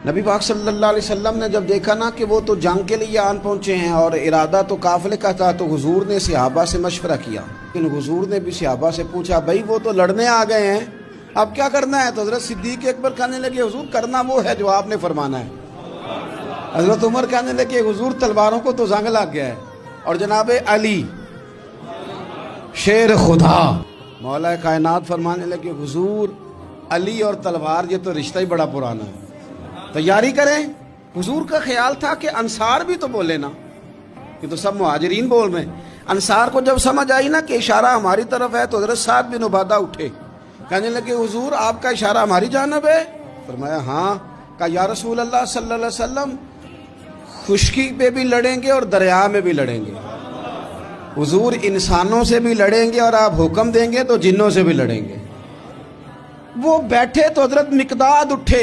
نبی پاک صلی اللہ علیہ وسلم نے جب دیکھا نا کہ وہ تو جنگ کے لیے آن پہنچے ہیں اور ارادہ تو قافلے کا تھا، تو حضور نے صحابہ سے مشورہ کیا، لیکن حضور نے بھی صحابہ سے پوچھا بھائی وہ تو لڑنے آ گئے ہیں، اب کیا کرنا ہے؟ تو حضرت صدیق اکبر کہنے لگے حضور کرنا وہ ہے جو آپ نے فرمانا ہے۔ حضرت عمر کہنے لگے حضور تلواروں کو تو زنگ لگ گیا ہے۔ اور جناب علی شیر خدا مولا کائنات فرمانے لگے حضور علی اور تلوار یہ تو رشتہ ہی بڑا پرانا ہے، تیاری کریں۔ حضور کا خیال تھا کہ انصار بھی تو بولے نا، یہ تو سب مہاجرین بول رہے ہیں۔ انصار کو جب سمجھ آئی نا کہ اشارہ ہماری طرف ہے تو حضرت سعد بن عبادہ اٹھے، کہنے لگے حضور آپ کا اشارہ ہماری جانب ہے؟ فرمایا ہاں۔ کہا یا رسول اللہ صلی اللہ علیہ وسلم خشکی پہ بھی لڑیں گے اور دریا میں بھی لڑیں گے، حضور انسانوں سے بھی لڑیں گے اور آپ حکم دیں گے تو جنوں سے بھی لڑیں گے۔ وہ بیٹھے تو حضرت مقداد اٹھے،